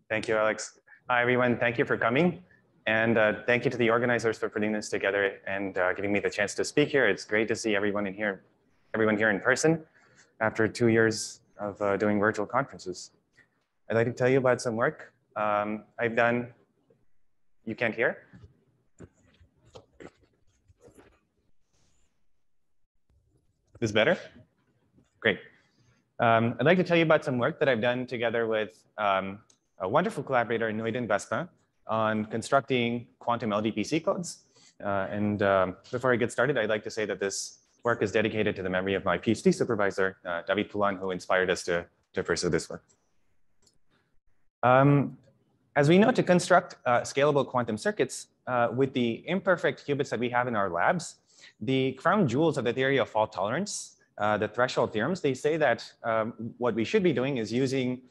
Thank you, Alex. Hi, everyone. Thank you for coming. And thank you to the organizers for putting this together and giving me the chance to speak here. It's great to see everyone here in person after 2 years of doing virtual conferences. I'd like to tell you about some work I've done. You can't hear? Is this better? Great. I'd like to tell you about some work that I've done together with a wonderful collaborator, Nouédyn Baspin, on constructing quantum LDPC codes. Before I get started, I'd like to say that this work is dedicated to the memory of my PhD supervisor, David Poulin, who inspired us to pursue this work. As we know, to construct scalable quantum circuits with the imperfect qubits that we have in our labs, the crown jewels of the theory of fault tolerance, the threshold theorems, they say that what we should be doing is using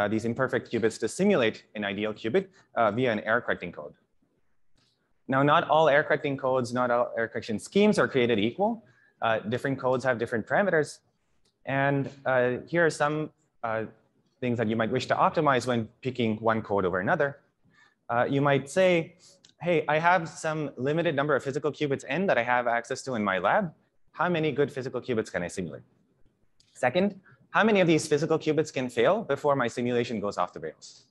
these imperfect qubits to simulate an ideal qubit via an error correcting code. Now, not all error correcting codes, not all error correction schemes are created equal. Different codes have different parameters. And here are some things that you might wish to optimize when picking one code over another. You might say, hey, I have some limited number of physical qubits n that I have access to in my lab. How many good physical qubits can I simulate? Second, how many of these physical qubits can fail before my simulation goes off the rails?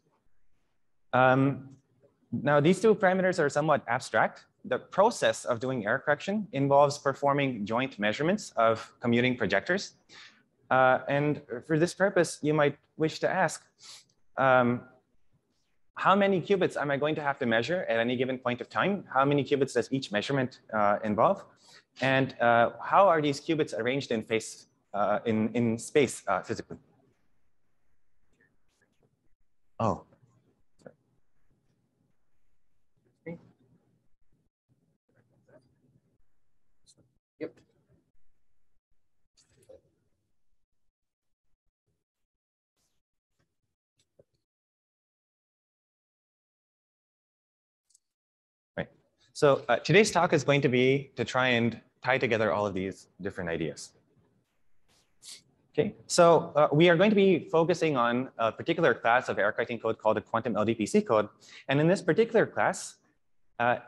Now, these two parameters are somewhat abstract. The process of doing error correction involves performing joint measurements of commuting projectors. And for this purpose, you might wish to ask, how many qubits am I going to have to measure at any given point of time? How many qubits does each measurement involve? And how are these qubits arranged in space physically? Oh. Yep. Right. So today's talk is going to be to try and tie together all of these different ideas. Okay, so we are going to be focusing on a particular class of error correcting code called the quantum LDPC code. And in this particular class,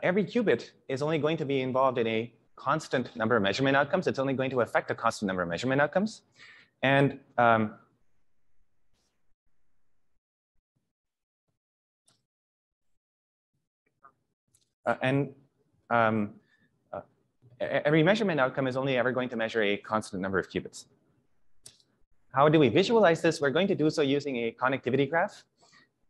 every qubit is only going to be involved in a constant number of measurement outcomes. It's only going to affect a constant number of measurement outcomes. And every measurement outcome is only ever going to measure a constant number of qubits. How do we visualize this? We're going to do so using a connectivity graph.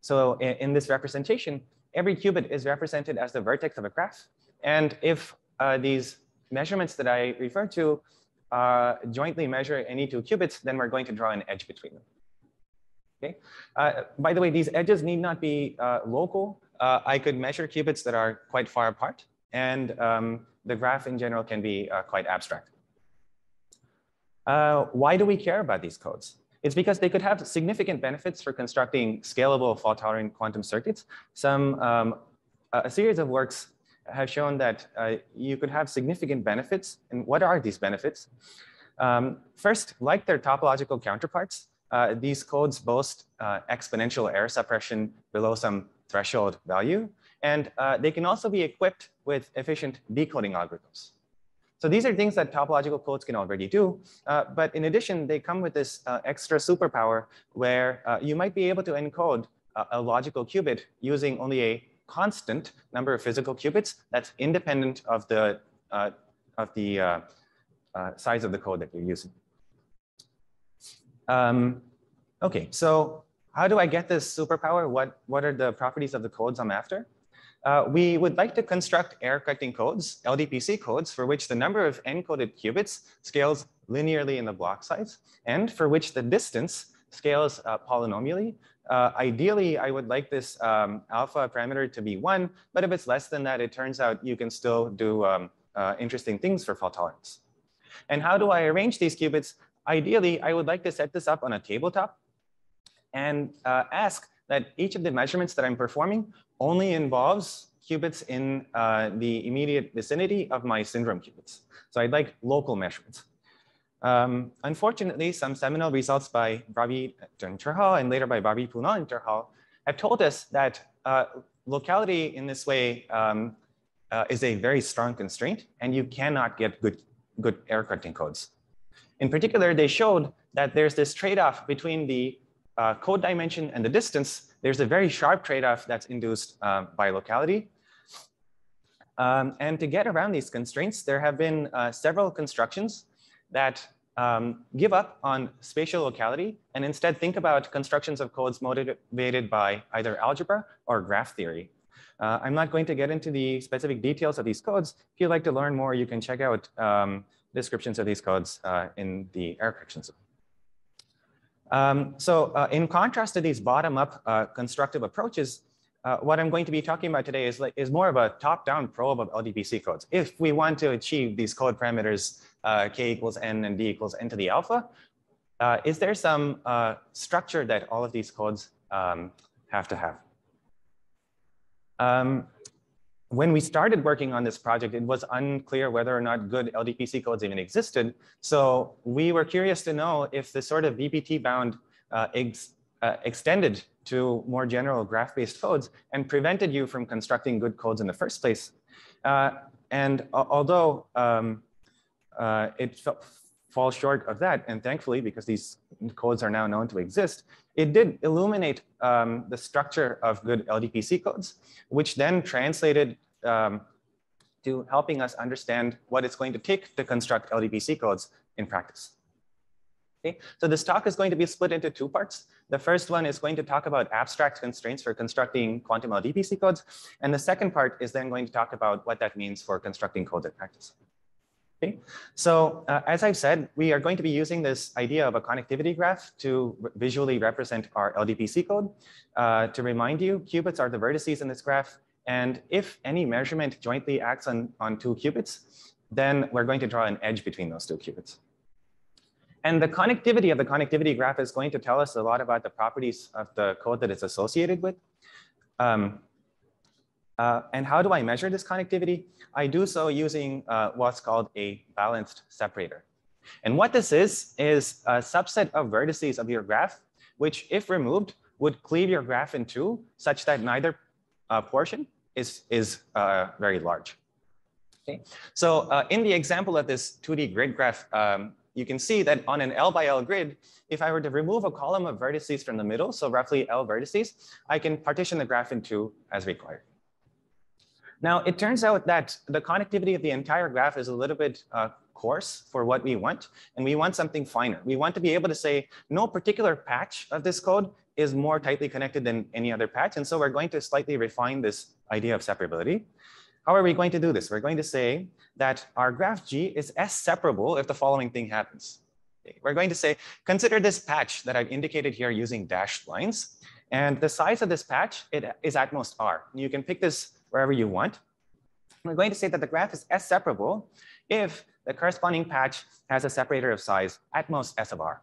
So in this representation, every qubit is represented as the vertex of a graph. And if these measurements that I refer to jointly measure any two qubits, then we're going to draw an edge between them. Okay. By the way, these edges need not be local. I could measure qubits that are quite far apart. And the graph in general can be quite abstract. Why do we care about these codes? It's because they could have significant benefits for constructing scalable fault-tolerant quantum circuits. A series of works have shown that you could have significant benefits. And what are these benefits? First, like their topological counterparts, these codes boast exponential error suppression below some threshold value. And they can also be equipped with efficient decoding algorithms. So these are things that topological codes can already do. But in addition, they come with this extra superpower where you might be able to encode a logical qubit using only a constant number of physical qubits that's independent of the size of the code that you're using. Okay, so how do I get this superpower? What are the properties of the codes I'm after? We would like to construct error correcting codes, LDPC codes, for which the number of encoded qubits scales linearly in the block size, and for which the distance scales polynomially. Ideally, I would like this alpha parameter to be 1, but if it's less than that, it turns out you can still do interesting things for fault tolerance. And how do I arrange these qubits? Ideally, I would like to set this up on a tabletop and ask that each of the measurements that I'm performing only involves qubits in the immediate vicinity of my syndrome qubits. So I'd like local measurements. Unfortunately, some seminal results by Baspin and later by Poulin and have told us that locality in this way is a very strong constraint, and you cannot get good error correcting codes. In particular, they showed that there's this trade-off between the code dimension and the distance. There's a very sharp trade-off that's induced by locality. And to get around these constraints, there have been several constructions that give up on spatial locality and instead think about constructions of codes motivated by either algebra or graph theory. I'm not going to get into the specific details of these codes. If you'd like to learn more, you can check out descriptions of these codes in the error correction zone. In contrast to these bottom-up constructive approaches, what I'm going to be talking about today is more of a top-down probe of LDPC codes. If we want to achieve these code parameters k equals n and d equals n to the alpha, is there some structure that all of these codes have to have? When we started working on this project, it was unclear whether or not good LDPC codes even existed. So we were curious to know if the sort of BPT bound extended to more general graph-based codes and prevented you from constructing good codes in the first place. And although it falls short of that, and thankfully, because these codes are now known to exist, it did illuminate the structure of good LDPC codes, which then translated to helping us understand what it's going to take to construct LDPC codes in practice. Okay, so this talk is going to be split into two parts. The first one is going to talk about abstract constraints for constructing quantum LDPC codes. And the second part is then going to talk about what that means for constructing codes in practice. Okay, so as I've said, we are going to be using this idea of a connectivity graph to visually represent our LDPC code. To remind you, qubits are the vertices in this graph. And if any measurement jointly acts on two qubits, then we're going to draw an edge between those two qubits. And the connectivity of the connectivity graph is going to tell us a lot about the properties of the code that it's associated with. And how do I measure this connectivity? I do so using what's called a balanced separator. And what this is a subset of vertices of your graph, which if removed would cleave your graph in two such that neither portion is very large. Okay. So in the example of this 2D grid graph, you can see that on an L by L grid, if I were to remove a column of vertices from the middle, so roughly L vertices, I can partition the graph in two as required. Now, it turns out that the connectivity of the entire graph is a little bit coarse for what we want, and we want something finer. We want to be able to say no particular patch of this code is more tightly connected than any other patch, and so we're going to slightly refine this idea of separability. How are we going to do this? We're going to say that our graph G is S-separable if the following thing happens. Okay. We're going to say, consider this patch that I've indicated here using dashed lines. And the size of this patch is at most R. You can pick this wherever you want. We're going to say that the graph is S-separable if the corresponding patch has a separator of size at most S of R.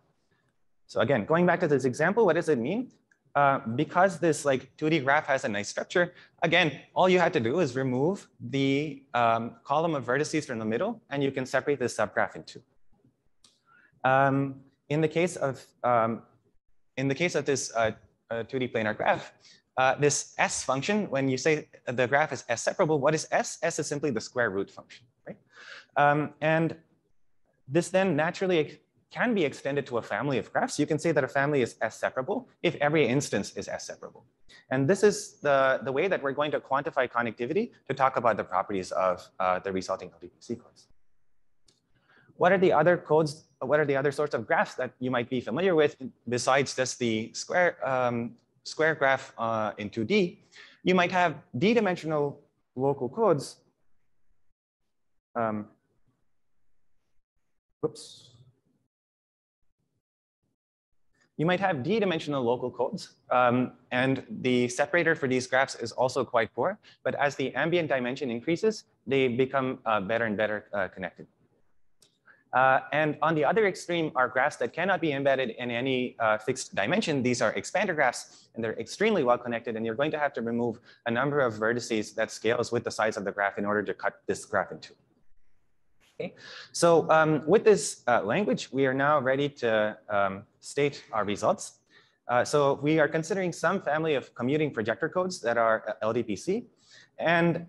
So again, going back to this example, what does it mean? Because this 2D graph has a nice structure, again, all you had to do is remove the column of vertices from the middle, and you can separate this subgraph in two. In the case of this 2D planar graph, this S function, when you say the graph is S-separable, what is S? S is simply the square root function, right? And this then naturally can be extended to a family of graphs. You can say that a family is S-separable if every instance is S-separable. And this is the way that we're going to quantify connectivity to talk about the properties of the resulting LDPC codes. What are the other codes? What are the other sorts of graphs that you might be familiar with besides just the square graph in 2D? You might have d-dimensional local codes. Whoops. You might have d-dimensional local codes, and the separator for these graphs is also quite poor. But as the ambient dimension increases, they become better and better connected. And on the other extreme are graphs that cannot be embedded in any fixed dimension. These are expander graphs, and they're extremely well connected. And you're going to have to remove a number of vertices that scales with the size of the graph in order to cut this graph in two. Okay. So with this language, we are now ready to state our results. So we are considering some family of commuting projector codes that are LDPC, and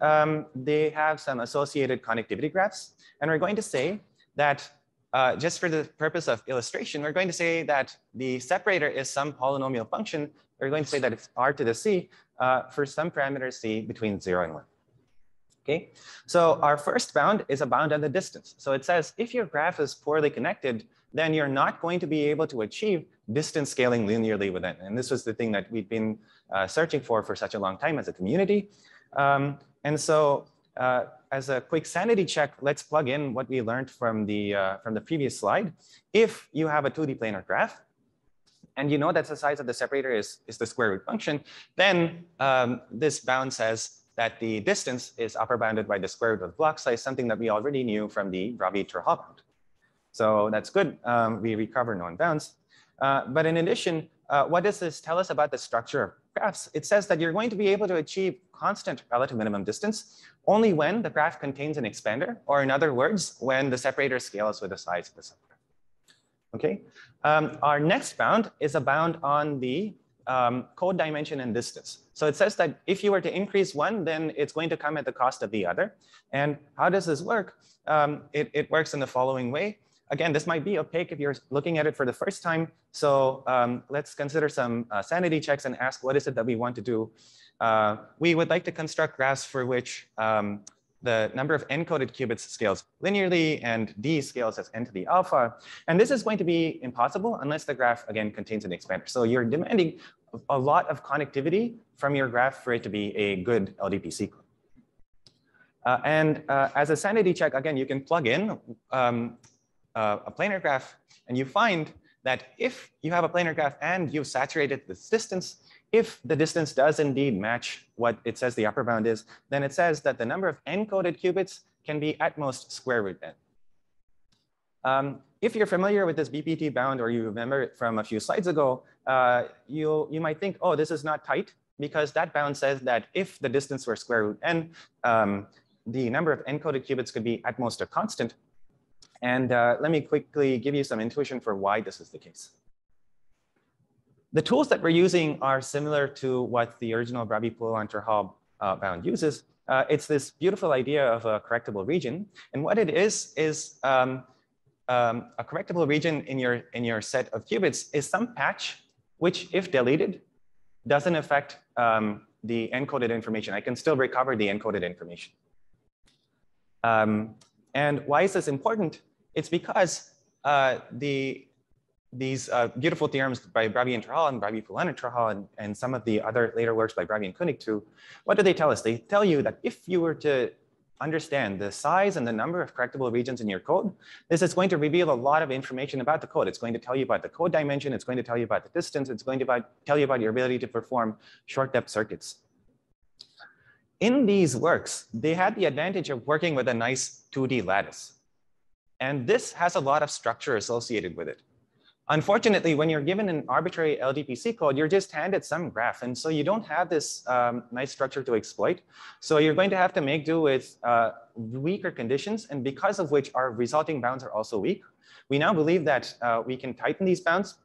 they have some associated connectivity graphs. And we're going to say that just for the purpose of illustration, we're going to say that the separator is some polynomial function. We're going to say that it's r to the c for some parameter c between 0 and 1. Okay, so our first bound is a bound on the distance. So it says if your graph is poorly connected, then you're not going to be able to achieve distance scaling linearly within. And this was the thing that we've been searching for such a long time as a community. And so as a quick sanity check, let's plug in what we learned from the previous slide. If you have a 2D planar graph, and you know that the size of the separator is the square root function, then this bound says that the distance is upper bounded by the square root of block size, something that we already knew from the Rabi-Terhal bound. So that's good. We recover known bounds. But in addition, what does this tell us about the structure of graphs? It says that you're going to be able to achieve constant relative minimum distance only when the graph contains an expander, or in other words, when the separator scales with the size of the separator. Okay. Our next bound is a bound on the code dimension and distance. So it says that if you were to increase one, then it's going to come at the cost of the other. And how does this work? It works in the following way. Again, this might be opaque if you're looking at it for the first time. So let's consider some sanity checks and ask what is it that we want to do. We would like to construct graphs for which the number of encoded qubits scales linearly and d scales as n to the alpha. And this is going to be impossible unless the graph, again, contains an expander. So you're demanding a lot of connectivity from your graph for it to be a good LDPC code. And as a sanity check, again, you can plug in a planar graph, and you find that if you have a planar graph and you've saturated this distance, if the distance does indeed match what it says the upper bound is, then it says that the number of encoded qubits can be at most square root n. If you're familiar with this BPT bound, or you remember it from a few slides ago, you might think, oh, this is not tight, because that bound says that if the distance were square root n, the number of encoded qubits could be at most a constant. And let me quickly give you some intuition for why this is the case. The tools that we're using are similar to what the original Rabi-Terhal bound uses. It's this beautiful idea of a correctable region. And what it is a correctable region in your set of qubits is some patch which, if deleted, doesn't affect the encoded information. I can still recover the encoded information. And why is this important? It's because these beautiful theorems by Rabi-Terhal and Rabi-Terhal and some of the other later works by Rabi and Koenig too, what do they tell us? They tell you that if you were to understand the size and the number of correctable regions in your code, this is going to reveal a lot of information about the code. It's going to tell you about the code dimension. It's going to tell you about the distance. It's going to tell you about your ability to perform short depth circuits. In these works, they had the advantage of working with a nice 2D lattice. And this has a lot of structure associated with it. Unfortunately, when you're given an arbitrary LDPC code, you're just handed some graph. And so you don't have this nice structure to exploit. So you're going to have to make do with weaker conditions, and because of which our resulting bounds are also weak. We now believe that we can tighten these bounds,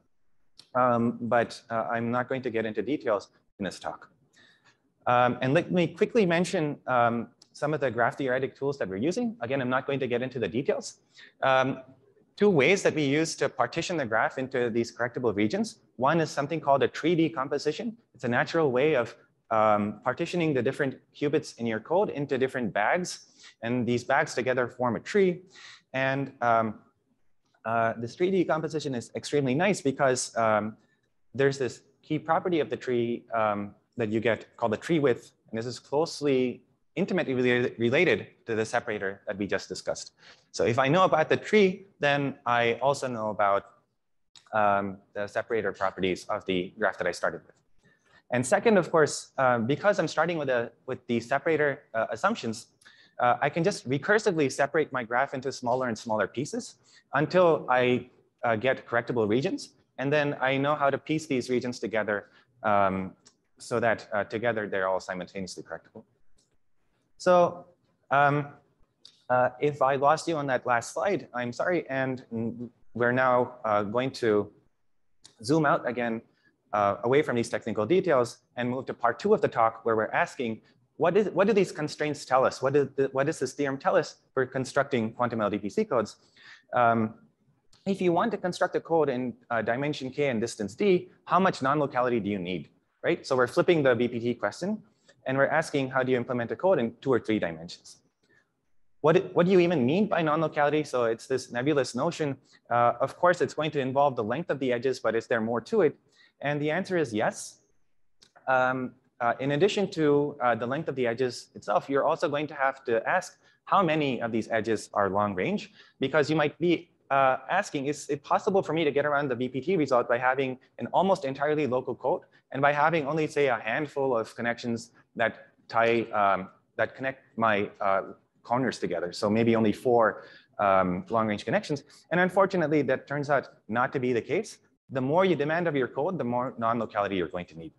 but I'm not going to get into details in this talk. And let me quickly mention some of the graph theoretic tools that we're using. Again, I'm not going to get into the details. Two ways that we use to partition the graph into these correctable regions. One is something called a tree decomposition. It's a natural way of partitioning the different qubits in your code into different bags. And these bags together form a tree. And this tree decomposition is extremely nice because there's this key property of the tree that you get called the tree width. And this is closely, intimately related to the separator that we just discussed. So if I know about the tree, then I also know about the separator properties of the graph that I started with. And second, of course, because I'm starting with the separator assumptions, I can just recursively separate my graph into smaller and smaller pieces until I get correctable regions. And then I know how to piece these regions together so that together they're all simultaneously correctable. So if I lost you on that last slide, I'm sorry. And we're now going to zoom out again away from these technical details and move to part 2 of the talk, where we're asking, what do these constraints tell us? What does this theorem tell us for constructing quantum LDPC codes? If you want to construct a code in dimension k and distance d, how much non-locality do you need, right? So we're flipping the BPT question, and we're asking, how do you implement a code in 2 or 3 dimensions? What do you even mean by non-locality? So it's this nebulous notion. Of course, it's going to involve the length of the edges, but is there more to it? And the answer is yes. In addition to the length of the edges itself, you're also going to have to ask how many of these edges are long range, because you might be asking, is it possible for me to get around the BPT result by having an almost entirely local code and by having only, say, a handful of connections that that connect my corners together? So maybe only 4 long-range connections. And unfortunately, that turns out not to be the case. The more you demand of your code, the more non-locality you're going to need.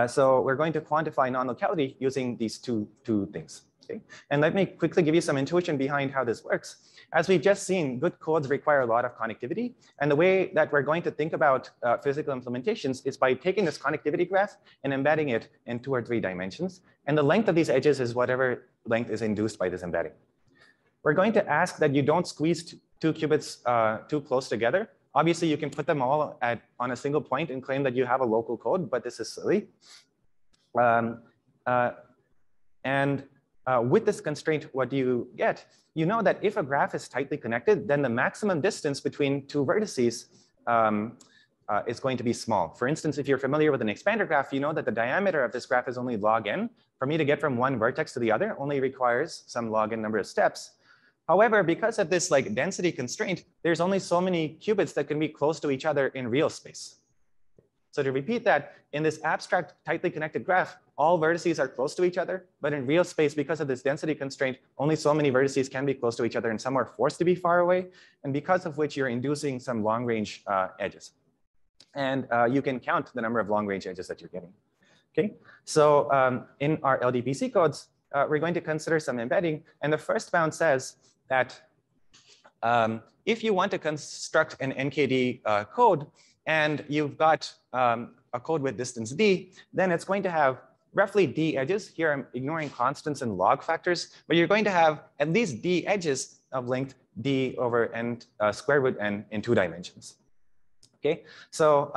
So we're going to quantify non-locality using these two things. Okay? And let me quickly give you some intuition behind how this works. As we've just seen, good codes require a lot of connectivity. And the way that we're going to think about physical implementations is by taking this connectivity graph and embedding it in 2 or 3 dimensions. And the length of these edges is whatever length is induced by this embedding. We're going to ask that you don't squeeze 2 qubits too close together. Obviously, you can put them all on a single point and claim that you have a local code, but this is silly. With this constraint, what do you get? You know that if a graph is tightly connected, then the maximum distance between 2 vertices is going to be small. For instance, if you're familiar with an expander graph, you know that the diameter of this graph is only log n. For me to get from one vertex to the other only requires some log n number of steps. However, because of this density constraint, there's only so many qubits that can be close to each other in real space. So to repeat that, in this abstract tightly connected graph, all vertices are close to each other, but in real space, because of this density constraint, only so many vertices can be close to each other, and some are forced to be far away, and because of which you're inducing some long-range edges. And you can count the number of long-range edges that you're getting. Okay, so in our LDPC codes, we're going to consider some embedding, and the first bound says that if you want to construct an NKD code, and you've got a code with distance d, then it's going to have roughly d edges. Here I'm ignoring constants and log factors, but you're going to have at least d edges of length d over n square root n in 2 dimensions. Okay, so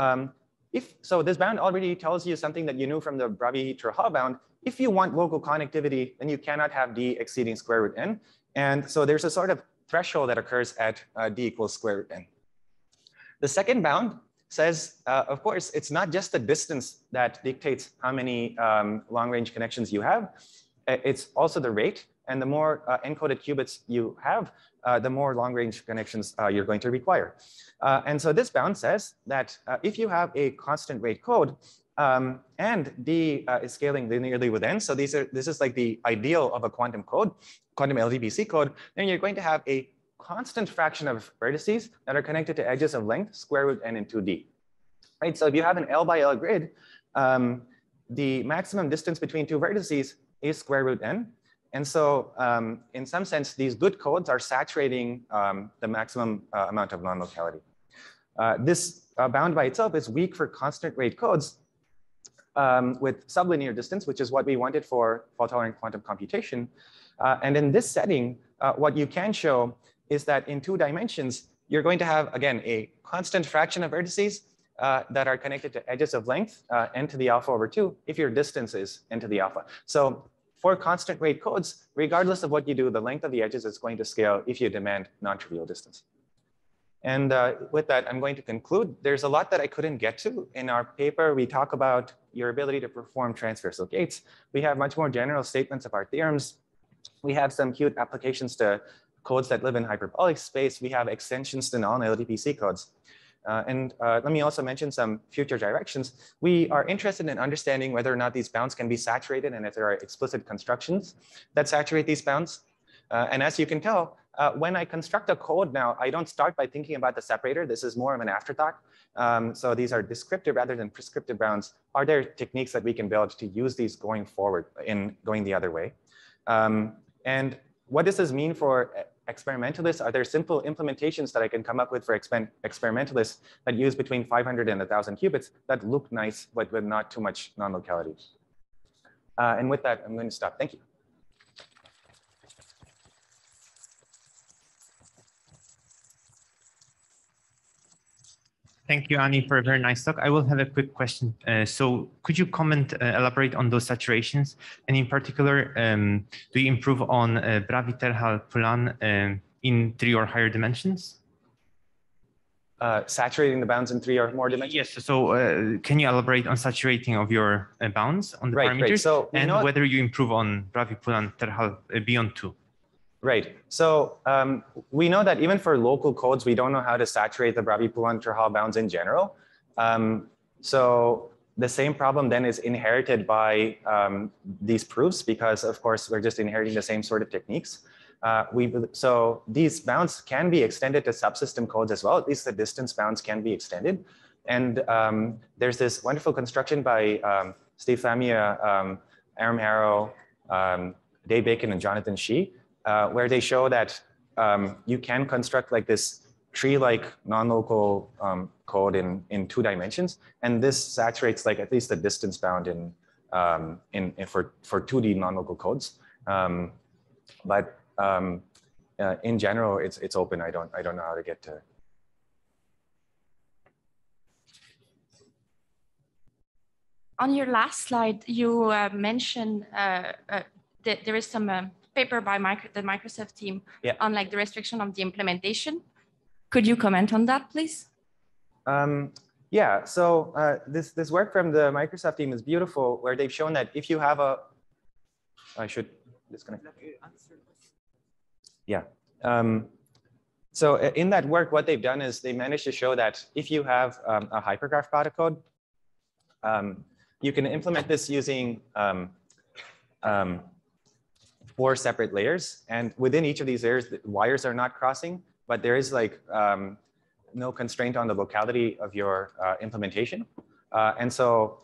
so this bound already tells you something that you knew from the Bravi-Trha bound. If you want local connectivity, then you cannot have d exceeding square root n. And so there's a sort of threshold that occurs at d equals square root n. The second bound says, of course, it's not just the distance that dictates how many long-range connections you have. It's also the rate. And the more encoded qubits you have, the more long-range connections you're going to require. And so this bound says that if you have a constant rate code, and d is scaling linearly with n, so this is like the ideal of a quantum code, quantum LDPC code, then you're going to have a constant fraction of vertices that are connected to edges of length square root n in 2d. Right, so if you have an L by L grid, the maximum distance between 2 vertices is square root n. And so in some sense, these good codes are saturating the maximum amount of non-locality. This bound by itself is weak for constant rate codes with sublinear distance, which is what we wanted for fault-tolerant quantum computation. And in this setting, what you can show is that in 2 dimensions, you're going to have, again, a constant fraction of vertices that are connected to edges of length n to the alpha over 2 if your distance is n to the alpha. So for constant rate codes, regardless of what you do, the length of the edges is going to scale if you demand non-trivial distance. And with that, I'm going to conclude. There's a lot that I couldn't get to. In our paper, we talk about your ability to perform transversal gates. We have much more general statements of our theorems. We have some cute applications to codes that live in hyperbolic space. We have extensions to non-LDPC codes. Let me also mention some future directions. We are interested in understanding whether or not these bounds can be saturated and if there are explicit constructions that saturate these bounds. And as you can tell, when I construct a code now, I don't start by thinking about the separator. This is more of an afterthought. So these are descriptive rather than prescriptive bounds. Are there techniques that we can build to use these going forward in going the other way? And what does this mean for experimentalists, are there simple implementations that I can come up with for experimentalists that use between 500 and 1,000 qubits that look nice, but with not too much non-locality? And with that, I'm going to stop. Thank you. Thank you, Ani, for a very nice talk. I will have a quick question. So could you elaborate on those saturations? And in particular, do you improve on Bravi-Terhal-Pulan in 3 or higher dimensions? Saturating the bounds in 3 or more dimensions? Yes. So can you elaborate on saturating of your bounds on the parameters? Right. So, and whether you improve on Bravi-Pulan-Terhal beyond 2? Right. So we know that even for local codes, we don't know how to saturate the Bravi-Pulan-Terhal bounds in general. So the same problem then is inherited by these proofs because, of course, we're just inheriting the same sort of techniques. So these bounds can be extended to subsystem codes as well. At least the distance bounds can be extended. And there's this wonderful construction by Steve Lamia, Aram Harrow, Dave Bacon, and Jonathan Shih, where they show that you can construct like this tree-like non-local code in 2 dimensions, and this saturates like at least the distance bound for 2D non-local codes. But in general, it's open. I don't know how to get to. On your last slide, you mentioned that there is some paper by the Microsoft team on like the restriction of the implementation. Could you comment on that, please? Yeah. So this work from the Microsoft team is beautiful, where they've shown that if you have a, I should disconnect. Yeah. So in that work, what they've done is they managed to show that if you have a hypergraph code, you can implement this using 4 separate layers. And within each of these layers, the wires are not crossing, but there is like no constraint on the locality of your implementation. And so